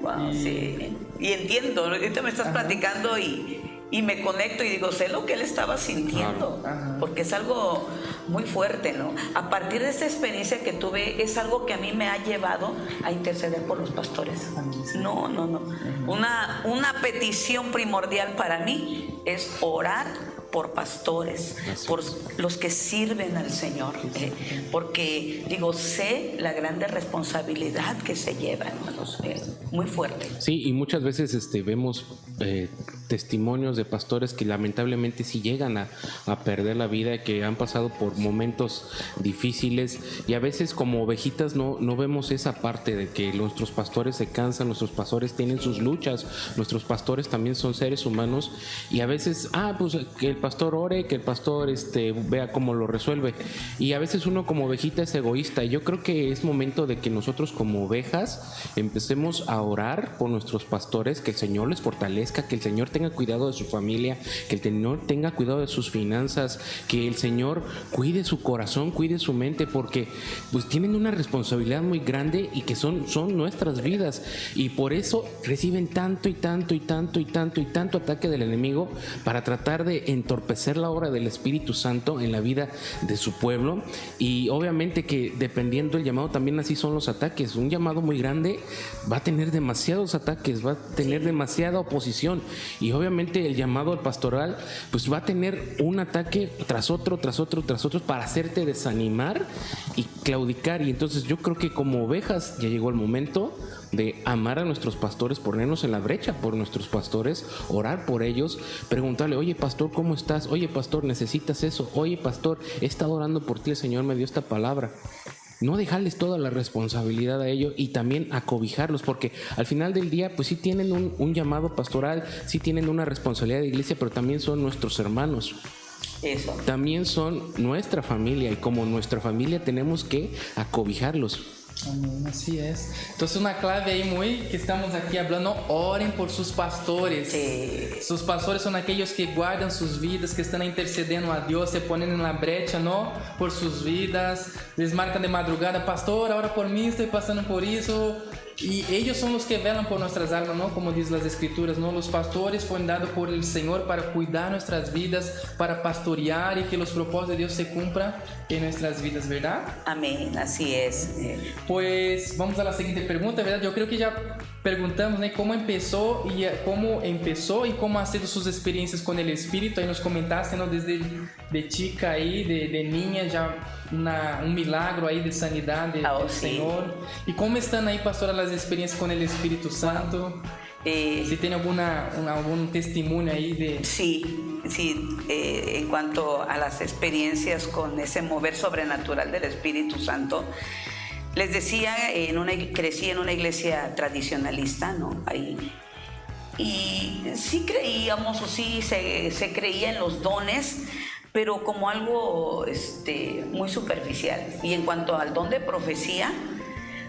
Wow, sí. Y entiendo, ahorita me estás platicando y me conecto y digo, sé lo que él estaba sintiendo, porque es algo muy fuerte, ¿no? A partir de esta experiencia que tuve, es algo que a mí me ha llevado a interceder por los pastores. No. Una petición primordial para mí es orar por pastores, por los que sirven al Señor, porque digo, sé la grande responsabilidad que se lleva, hermanos, muy fuerte. Sí, y muchas veces vemos testimonios de pastores que lamentablemente sí llegan a perder la vida, que han pasado por momentos difíciles, y a veces como ovejitas no vemos esa parte de que nuestros pastores se cansan, nuestros pastores tienen sus luchas, nuestros pastores también son seres humanos, y a veces, pues que el pastor ore, que el pastor vea cómo lo resuelve, y a veces uno como ovejita es egoísta, y yo creo que es momento de que nosotros como ovejas empecemos a orar por nuestros pastores, que el Señor les fortalezca, que el Señor tenga cuidado de su familia, que el Señor tenga cuidado de sus finanzas, que el Señor cuide su corazón, cuide su mente, porque pues tienen una responsabilidad muy grande y que son nuestras vidas, y por eso reciben tanto ataque del enemigo para tratar de entorpecer la obra del Espíritu Santo en la vida de su pueblo. Y obviamente que dependiendo del llamado también así son los ataques. Un llamado muy grande va a tener demasiados ataques, va a tener demasiada oposición, y obviamente el llamado al pastoral pues va a tener un ataque tras otro para hacerte desanimar y claudicar. Y entonces yo creo que como ovejas ya llegó el momento de amar a nuestros pastores, ponernos en la brecha por nuestros pastores, orar por ellos, preguntarle, oye pastor, ¿cómo estás? Oye pastor, ¿necesitas eso? Oye pastor, he estado orando por ti, el Señor me dio esta palabra. No dejarles toda la responsabilidad a ellos, y también acobijarlos, porque al final del día pues sí tienen un llamado pastoral, sí tienen una responsabilidad de iglesia, pero también son nuestros hermanos. Eso. También son nuestra familia, y como nuestra familia tenemos que acobijarlos. Amén, así es. Entonces una clave ahí muy que estamos aquí hablando, oren por sus pastores. Sí. Sus pastores son aquellos que guardan sus vidas, que están intercediendo a Dios, se ponen en la brecha, ¿no? Por sus vidas, les marcan de madrugada, pastor, ora por mí, estoy pasando por eso. Y ellos son los que velan por nuestras almas, ¿no? Como dicen las escrituras, ¿no? Los pastores fueron dados por el Señor para cuidar nuestras vidas, para pastorear y que los propósitos de Dios se cumplan en nuestras vidas, ¿verdad? Amén, así es. Pues vamos a la siguiente pregunta, ¿verdad? Yo creo que ya preguntamos, ¿no? Cómo empezó y cómo han sido sus experiencias con el Espíritu. Ahí nos comentaste, ¿no? Desde de chica ahí, de niña, ya un milagro ahí de sanidad del Señor. ¿Y cómo están ahí, pastora, las experiencias con el Espíritu Santo? Si tiene algún testimonio ahí de... Sí, en cuanto a las experiencias con ese mover sobrenatural del Espíritu Santo, les decía, crecí en una iglesia tradicionalista, ¿no? Ahí. Y sí creíamos, o sí se creía en los dones, pero como algo muy superficial. Y en cuanto al don de profecía,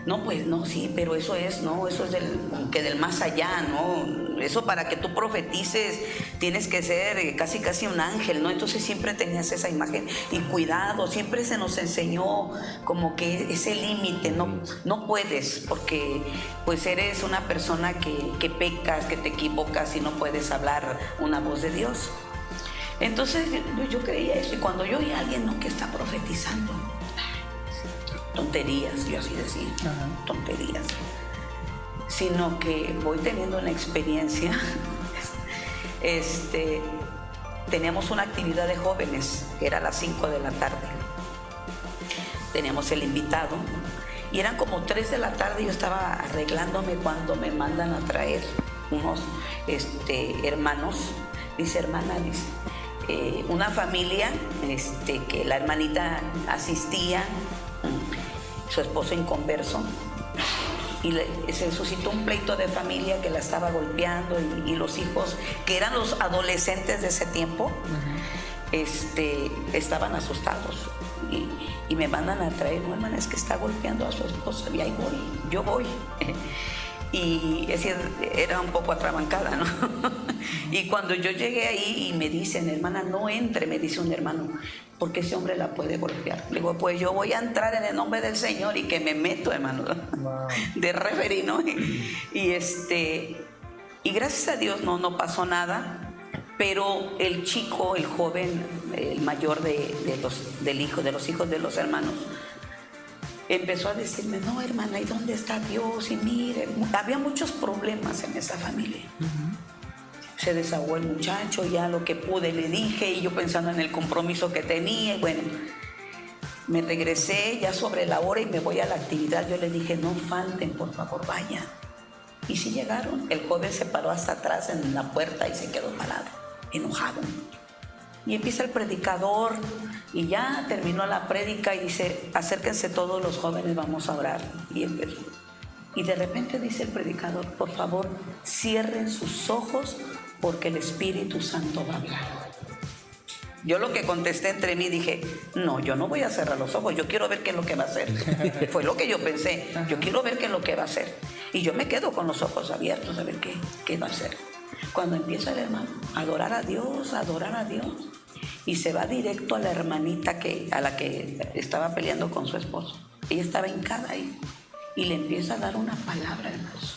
no, pues no, sí, pero eso es del más allá, ¿no? Eso para que tú profetices tienes que ser casi un ángel, ¿no? Entonces siempre tenías esa imagen. Y cuidado, siempre se nos enseñó como que ese límite, no puedes, porque pues eres una persona que pecas, que te equivocas y no puedes hablar una voz de Dios. Entonces yo creía eso, y cuando yo oía a alguien, ¿no?, que está profetizando, tonterías, yo así decía, tonterías, sino que voy teniendo una experiencia. Teníamos una actividad de jóvenes, que era a las 5 de la tarde, teníamos el invitado, y eran como 3 de la tarde, yo estaba arreglándome cuando me mandan a traer unos hermanos. Dice, hermana, una familia que la hermanita asistía, su esposo inconverso, y se suscitó un pleito de familia que la estaba golpeando, y los hijos, que eran los adolescentes de ese tiempo, estaban asustados, y me mandan a traer, no, hermana, es que está golpeando a su esposa, y ahí voy, yo voy. Y es decir, era un poco atrabancada, ¿no? Y cuando yo llegué ahí y me dicen, hermana, no entre, me dice un hermano, porque ese hombre la puede golpear. Le digo, pues yo voy a entrar en el nombre del Señor y que me meto, hermano, de referí, ¿no? Y gracias a Dios no pasó nada. Pero el chico, el joven, el mayor de los hijos de los hermanos, empezó a decirme, no, hermana, ¿y dónde está Dios? Y mire, había muchos problemas en esa familia. Se desahogó el muchacho, ya lo que pude le dije, y yo pensando en el compromiso que tenía, y bueno, me regresé ya sobre la hora y me voy a la actividad. Yo le dije, no falten, por favor, vayan. Y sí llegaron. El joven se paró hasta atrás en la puerta y se quedó parado, enojado. Y empieza el predicador y ya terminó la prédica y dice, acérquense todos los jóvenes, vamos a orar. Y empezó. Y de repente dice el predicador, por favor, cierren sus ojos porque el Espíritu Santo va a hablar. Yo lo que contesté entre mí dije, no, yo no voy a cerrar los ojos, yo quiero ver qué es lo que va a hacer. Fue lo que yo pensé, yo quiero ver qué es lo que va a hacer. Y yo me quedo con los ojos abiertos a ver qué va a hacer. Cuando empieza el hermano a adorar a Dios, y se va directo a la hermanita a la que estaba peleando con su esposo. Ella estaba hincada ahí y le empieza a dar una palabra, hermanos.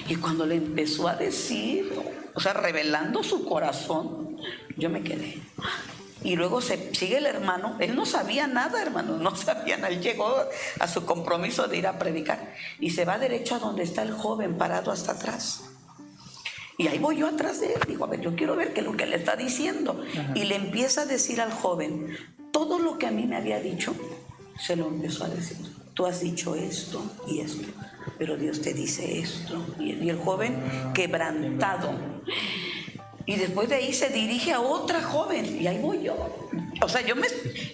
Y cuando le empezó a decir, o sea, revelando su corazón, yo me quedé. Y luego sigue el hermano, él no sabía nada, hermano, no sabía nada. Él llegó a su compromiso de ir a predicar y se va derecho a donde está el joven parado hasta atrás. Y ahí voy yo atrás de él, digo, a ver, yo quiero ver qué es lo que le está diciendo. Ajá. Y le empieza a decir al joven, todo lo que a mí me había dicho, se lo empezó a decir. Tú has dicho esto y esto, pero Dios te dice esto. Y el joven quebrantado. Y después de ahí se dirige a otra joven y ahí voy yo. O sea,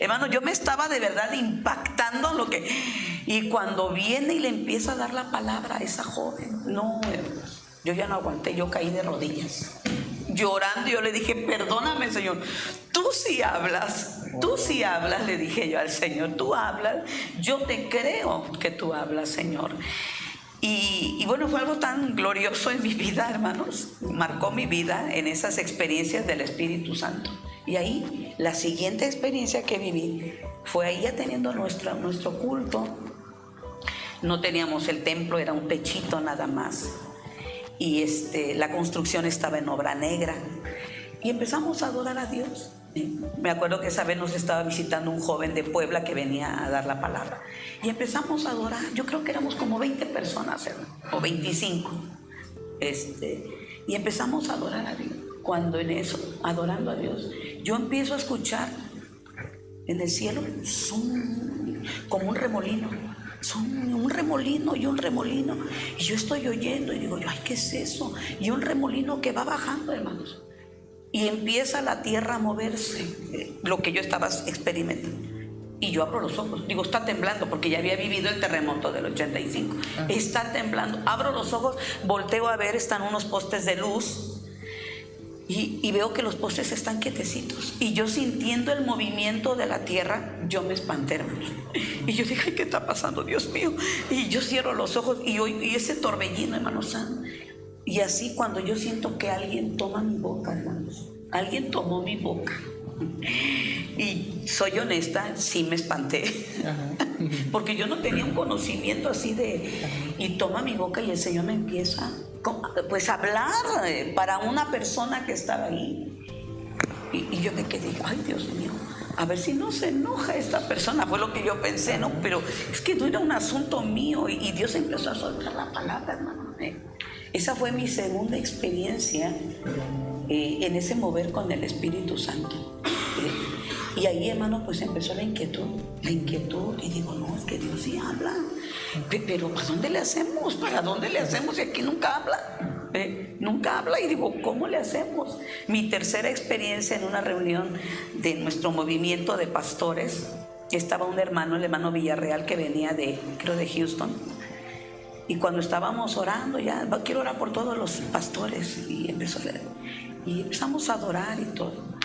hermano, yo me estaba de verdad impactando en lo que... Y cuando viene y le empieza a dar la palabra a esa joven, no, hermano, yo ya no aguanté, yo caí de rodillas, llorando. Yo le dije, perdóname, Señor, tú sí hablas, le dije yo al Señor, tú hablas, yo te creo que tú hablas, Señor. Y bueno, fue algo tan glorioso en mi vida, hermanos, marcó mi vida en esas experiencias del Espíritu Santo. Y ahí, la siguiente experiencia que viví fue ahí ya teniendo nuestro culto. No teníamos el templo, era un techito nada más. Y la construcción estaba en obra negra. Y empezamos a adorar a Dios. Me acuerdo que esa vez nos estaba visitando un joven de Puebla que venía a dar la palabra. Y empezamos a adorar. Yo creo que éramos como 20 personas, o 25. Y empezamos a adorar a Dios. Cuando en eso, adorando a Dios, yo empiezo a escuchar en el cielo como un remolino. Un remolino y un remolino. Y yo estoy oyendo y digo, ay, ¿qué es eso? Y un remolino que va bajando, hermanos. Y empieza la tierra a moverse, lo que yo estaba experimentando. Y yo abro los ojos, digo, está temblando, porque ya había vivido el terremoto del 85. Está temblando, abro los ojos, volteo a ver, están unos postes de luz. Y veo que los postes están quietecitos. Y yo sintiendo el movimiento de la tierra, yo me espanté, hermanos. Y yo dije, ¿qué está pasando, Dios mío? Y yo cierro los ojos y ese torbellino, hermanos. Y así cuando yo siento que alguien toma mi boca, hermanos. Alguien tomó mi boca. Y soy honesta, sí me espanté. Porque yo no tenía un conocimiento así y toma mi boca y el Señor me empieza pues a hablar para una persona que estaba ahí. Y yo me quedé, ay, Dios mío, a ver si no se enoja esta persona. Fue lo que yo pensé, ¿no? Pero es que no era un asunto mío. Y Dios empezó a soltar la palabra, hermano. Esa fue mi segunda experiencia en ese mover con el Espíritu Santo. Y ahí, hermano, pues empezó la inquietud. Y digo, no, es que Dios sí habla. Pero ¿para dónde le hacemos? ¿Para dónde le hacemos? Y aquí nunca habla. Nunca habla. Y digo, ¿cómo le hacemos? Mi tercera experiencia en una reunión de nuestro movimiento de pastores, estaba un hermano, el hermano Villarreal, que venía creo de Houston. Y cuando estábamos orando, ya quiero orar por todos los pastores. Y empezamos a adorar y todo.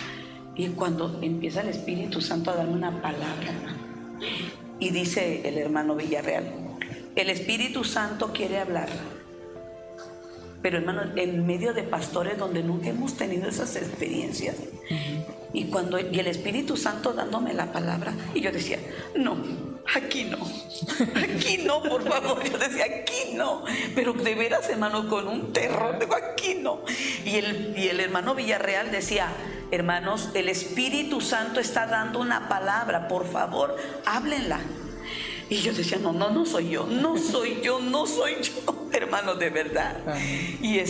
Y cuando empieza el Espíritu Santo a darme una palabra, y dice el hermano Villarreal, el Espíritu Santo quiere hablar pero hermano, en medio de pastores donde nunca hemos tenido esas experiencias. Y el Espíritu Santo dándome la palabra, y yo decía, no, aquí no, por favor. Yo decía, aquí no, pero de veras, hermano, con un terror, digo, aquí no. Y el hermano Villarreal decía, hermanos, el Espíritu Santo está dando una palabra, por favor, háblenla. Y yo decía, no soy yo, hermano, de verdad. Y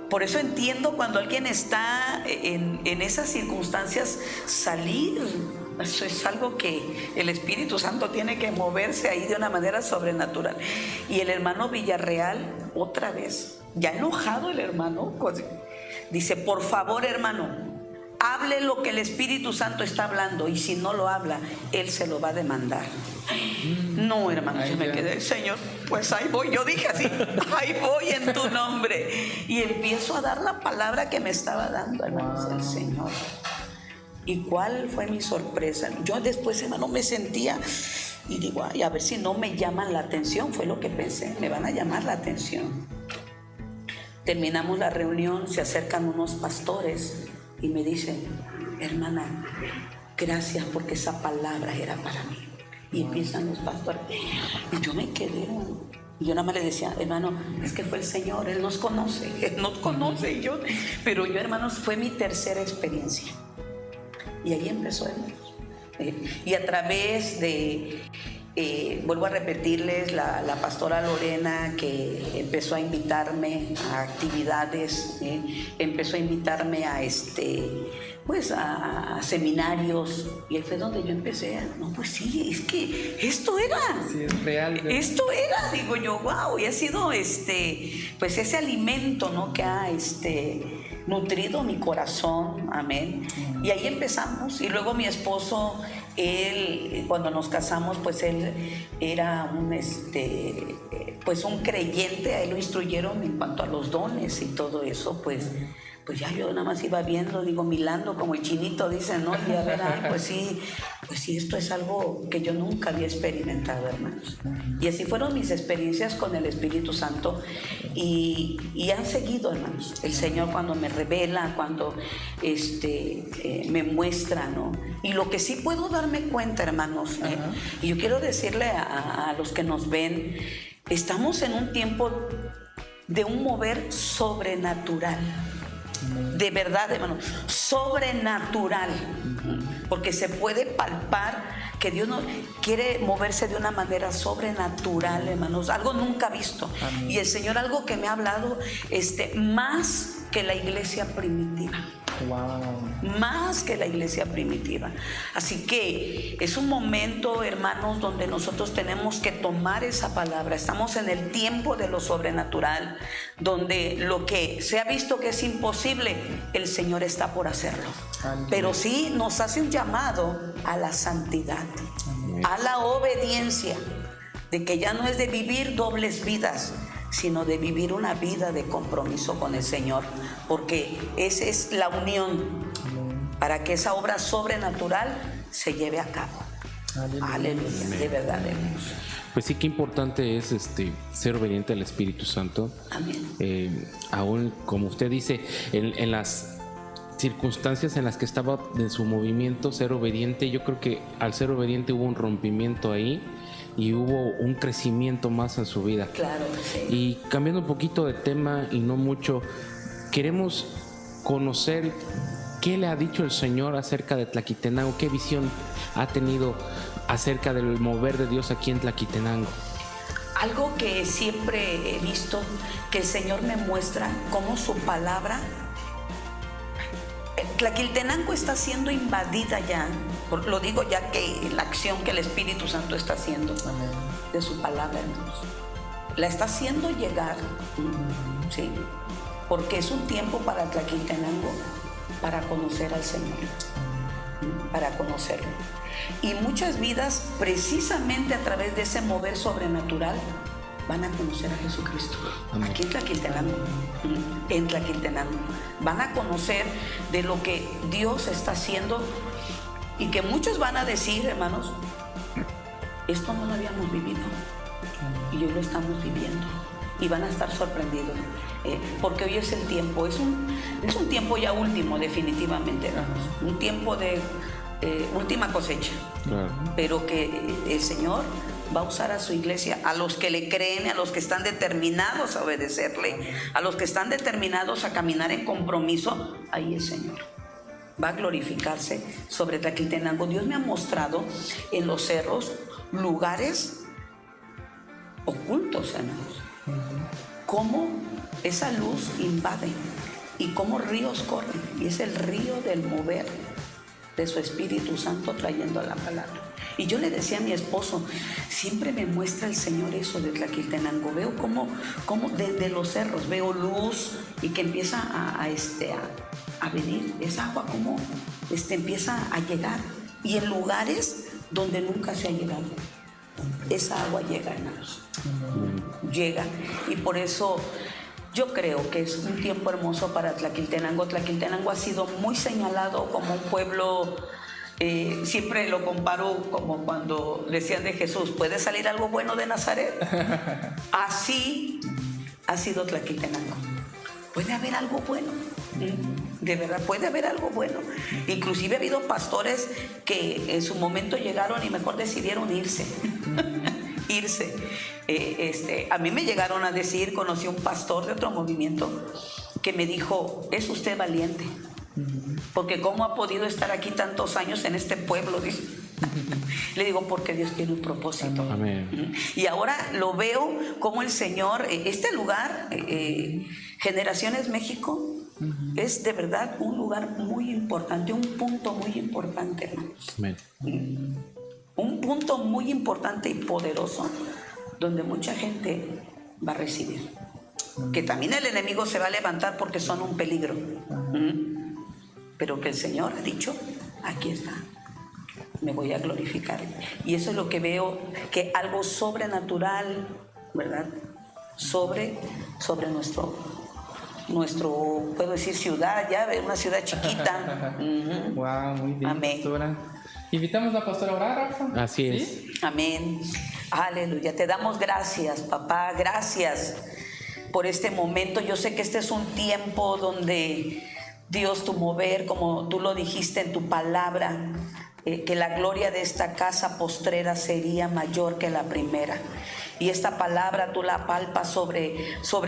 por eso entiendo cuando alguien está en esas circunstancias, salir. Eso es algo que el Espíritu Santo tiene que moverse ahí de una manera sobrenatural. Y el hermano Villarreal, otra vez, ya enojado el hermano, dice, por favor, hermano, hable lo que el Espíritu Santo está hablando, y si no lo habla, él se lo va a demandar. No, hermano, yo me quedé, Señor, pues ahí voy. Yo dije así, ahí voy en tu nombre. Y empiezo a dar la palabra que me estaba dando, hermanos, el Señor. ¿Y cuál fue mi sorpresa? Yo después, hermano, me sentía, y digo, ay, a ver si no me llaman la atención. Fue lo que pensé, me van a llamar la atención. Terminamos la reunión, se acercan unos pastores y me dicen, hermana, gracias porque esa palabra era para mí. Y empiezan los pastores. Y yo me quedé, hermano. Y yo nada más le decía, hermano, es que fue el Señor, Él nos conoce. Pero yo, hermanos, fue mi tercera experiencia. Y ahí empezó, hermanos. Y a través de, vuelvo a repetirles, la pastora Lorena, que empezó a invitarme a actividades, empezó a invitarme a a seminarios, y ahí fue donde yo empecé. No, pues sí, es que esto era. Sí, es real. Esto era, digo yo, wow, y ha sido pues ese alimento, ¿no?, que ha nutrido mi corazón, amén. Y ahí empezamos. Y luego mi esposo, él, cuando nos casamos, pues él era pues un creyente. A él lo instruyeron en cuanto a los dones y todo eso, pues ya yo nada más iba viendo, digo, milando como el chinito, dicen, ¿no? Y a ver, pues sí, esto es algo que yo nunca había experimentado, hermanos. Y así fueron mis experiencias con el Espíritu Santo, y han seguido, hermanos. El Señor cuando me revela, cuando me muestra, ¿no? Y lo que sí puedo darme cuenta, hermanos, y yo quiero decirle a los que nos ven, estamos en un tiempo de un mover sobrenatural. De verdad, hermano, sobrenatural, porque se puede palpar que Dios no quiere moverse de una manera sobrenatural, hermanos, algo nunca visto. Amén. Y el Señor, algo que me ha hablado, más que la iglesia primitiva. Wow. Más que la iglesia primitiva. Así que es un momento, hermanos, donde nosotros tenemos que tomar esa palabra. Estamos en el tiempo de lo sobrenatural, donde lo que se ha visto que es imposible, el Señor está por hacerlo. Amén. Pero sí nos hace un llamado a la santidad. Amén. A la obediencia, de que ya no es de vivir dobles vidas, sino de vivir una vida de compromiso con el Señor, porque esa es la unión para que esa obra sobrenatural se lleve a cabo. Aleluya, de verdad, hermanos. Pues sí, qué importante es ser obediente al Espíritu Santo. Amén. Aún, como usted dice, en las circunstancias en las que estaba en su movimiento, ser obediente, yo creo que al ser obediente hubo un rompimiento ahí y hubo un crecimiento más en su vida. Claro, sí. Y cambiando un poquito de tema y no mucho, queremos conocer qué le ha dicho el Señor acerca de Tlaquitenango, qué visión ha tenido acerca del mover de Dios aquí en Tlaquitenango. Algo que siempre he visto, que el Señor me muestra cómo su palabra, Tlaquitenango está siendo invadida ya, lo digo ya que la acción que el Espíritu Santo está haciendo. Amén. De su palabra, hermanos, la está haciendo llegar, ¿sí? Porque es un tiempo para Tlaquitenango para conocer al Señor, para conocerlo. Y muchas vidas, precisamente a través de ese mover sobrenatural, van a conocer a Jesucristo. Amén. Aquí en Tlaquitenango, van a conocer de lo que Dios está haciendo, y que muchos van a decir, hermanos, esto no lo habíamos vivido y hoy lo estamos viviendo. y van a estar sorprendidos, porque hoy es el tiempo, es un tiempo ya último definitivamente, hermanos, un tiempo de última cosecha, pero que el Señor va a usar a su iglesia, a los que le creen, a los que están determinados a obedecerle, a los que están determinados a caminar en compromiso. Ahí el Señor va a glorificarse sobre Tlaquiltenango. Dios me ha mostrado en los cerros lugares ocultos, hermanos, cómo esa luz invade y cómo ríos corren, y es el río del mover de su Espíritu Santo trayendo la palabra. Y yo le decía a mi esposo, siempre me muestra el Señor eso de Tlaquiltenango, veo cómo desde los cerros veo luz y que empieza a venir esa agua, como empieza a llegar, y en lugares donde nunca se ha llegado, esa agua llega, hermanos, llega. Y por eso yo creo que es un tiempo hermoso para Tlaquiltenango. Tlaquiltenango ha sido muy señalado como un pueblo, siempre lo comparo como cuando decían de Jesús, ¿puede salir algo bueno de Nazaret? Así ha sido Tlaquiltenango. Puede haber algo bueno, de verdad, puede haber algo bueno. Inclusive ha habido pastores que en su momento llegaron y mejor decidieron irse. A mí me llegaron a decir, conocí a un pastor de otro movimiento que me dijo, es usted valiente, porque cómo ha podido estar aquí tantos años en este pueblo, dice. Le digo, porque Dios tiene un propósito. Amén. Y ahora lo veo como el Señor, este lugar, Generaciones México, es de verdad un lugar muy importante, un punto muy importante, hermanos. Amén. Un punto muy importante y poderoso donde mucha gente va a recibir. Que también el enemigo se va a levantar porque son un peligro. Pero que el Señor ha dicho, aquí está, me voy a glorificar. Y eso es lo que veo, que algo sobrenatural, ¿verdad? Sobre nuestro, puedo decir ciudad, ya, una ciudad chiquita. Wow, muy bien, Amén. pastora. Invitamos a la pastora a orar, Rafa. Así es. Amén. Aleluya. Te damos gracias, papá. Gracias por este momento. Yo sé que este es un tiempo donde Dios, tu mover, como tú lo dijiste en tu palabra, que la gloria de esta casa postrera sería mayor que la primera. Y esta palabra tú la palpas sobre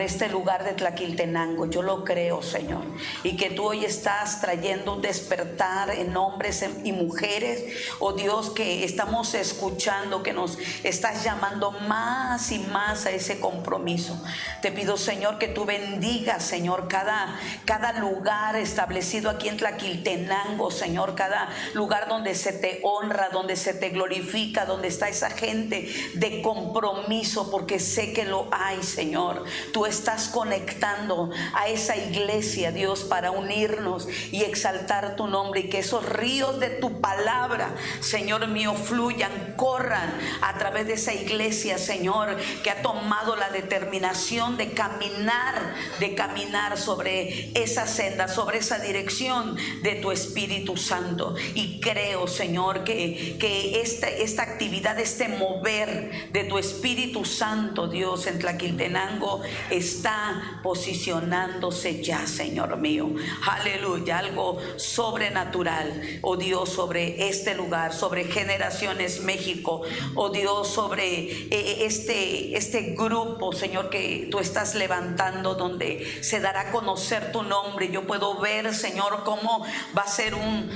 este lugar de Tlaquiltenango. Yo lo creo, Señor. Y que tú hoy estás trayendo un despertar en hombres y mujeres, oh Dios, que estamos escuchando, que nos estás llamando más y más a ese compromiso. Te pido, Señor, que tú bendigas, Señor, cada lugar establecido aquí en Tlaquiltenango, Señor, cada lugar donde se te honra, donde se te glorifica, donde está esa gente de compromiso, porque sé que lo hay, Señor. Tú estás conectando a esa iglesia, Dios, para unirnos y exaltar tu nombre, y que esos ríos de tu palabra, Señor mío, fluyan, corran a través de esa iglesia, Señor, que ha tomado la determinación de caminar sobre esa senda, sobre esa dirección de tu Espíritu Santo. Y creo, Señor, que esta actividad, este mover de tu Espíritu Santo, Dios, en Tlaquiltenango está posicionándose ya, Señor mío. Aleluya. Algo sobrenatural, oh Dios, sobre este lugar, sobre Generaciones México, oh Dios, sobre este grupo, Señor, que tú estás levantando, donde se dará a conocer tu nombre. Yo puedo ver, Señor, cómo va a ser un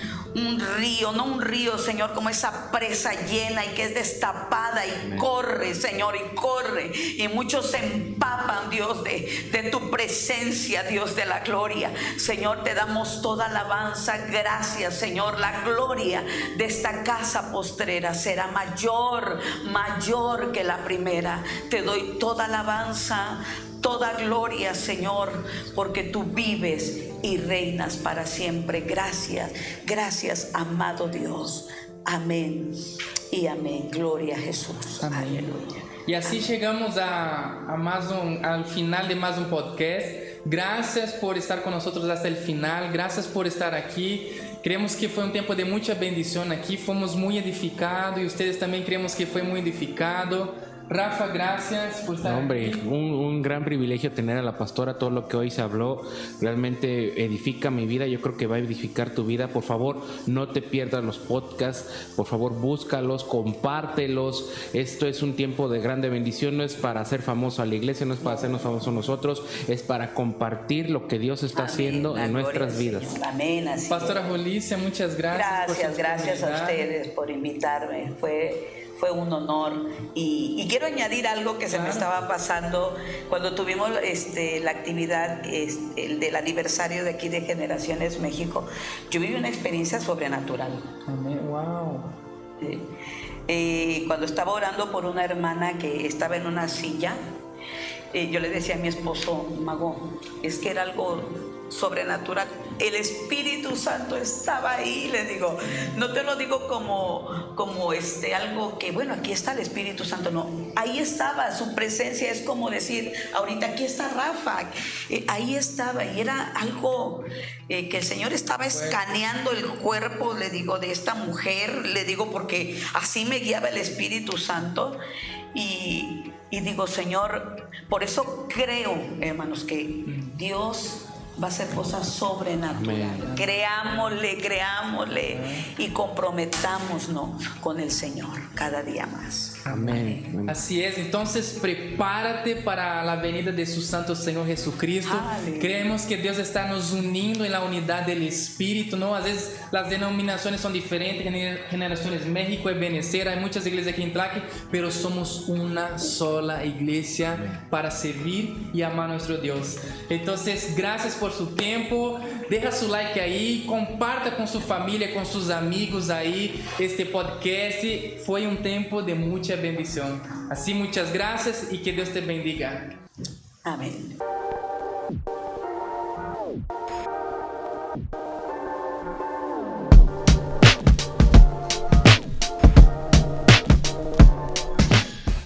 río, no un río, Señor, como esa presa llena y que es destapada y corre, Señor, y corre, y muchos se empapan, Dios, de tu presencia, Dios de la gloria. Señor, te damos toda alabanza. Gracias, Señor. La gloria de esta casa postrera será mayor que la primera. Te doy toda alabanza, toda gloria, Señor, porque tú vives y reinas para siempre. Gracias, amado Dios. Amén y amén. Gloria a Jesús. Amén. Aleluya. Y así llegamos al final de más un podcast. Gracias por estar con nosotros hasta el final. Gracias por estar aquí. Creemos que fue un tiempo de mucha bendición aquí. Fomos muy edificados y ustedes también creemos que fue muy edificado. Rafa, gracias por estar Hombre, aquí. un gran privilegio tener a la pastora. Todo lo que hoy se habló realmente edifica mi vida. Yo creo que va a edificar tu vida. Por favor, no te pierdas los podcasts. Por favor, búscalos, compártelos. Esto es un tiempo de grande bendición. No es para hacer famoso a la iglesia, no es para hacernos famosos nosotros, es para compartir lo que Dios está haciendo La en gloria nuestras al vidas. Señor. Amén. Así Pastora es. Jolicia, muchas gracias. por su Gracias a disponibilidad. ustedes por invitarme. Fue un honor. Y quiero añadir algo que se me estaba pasando cuando tuvimos la actividad del aniversario de aquí de Generaciones México. Yo viví una experiencia sobrenatural. Amén, wow. Cuando estaba orando por una hermana que estaba en una silla, yo le decía a mi esposo, Mago, es que era algo sobrenatural. El Espíritu Santo estaba ahí, le digo, no te lo digo como algo que, bueno, aquí está el Espíritu Santo, no, ahí estaba, su presencia es como decir, ahorita aquí está Rafa, ahí estaba, y era algo que el Señor estaba escaneando el cuerpo, le digo, de esta mujer, le digo, porque así me guiaba el Espíritu Santo, y digo, Señor, por eso creo, hermanos, que Dios va a hacer cosas sobrenaturales. Creámosle y comprometámonos con el Señor cada día más. Amén. Así es, entonces prepárate para la venida de su Santo Señor Jesucristo. Aleluya. Creemos que Dios está nos uniendo en la unidad del Espíritu, ¿no? A veces las denominaciones son diferentes, Generaciones México, Ebenecer, hay muchas iglesias aquí en Tlaque, pero somos una sola iglesia para servir y amar a nuestro Dios. Entonces, gracias por su tiempo, deja su like ahí, comparta con su familia, con sus amigos ahí este podcast. Fue un tiempo de mucha bendición. Así, muchas gracias y que Dios te bendiga. Amén.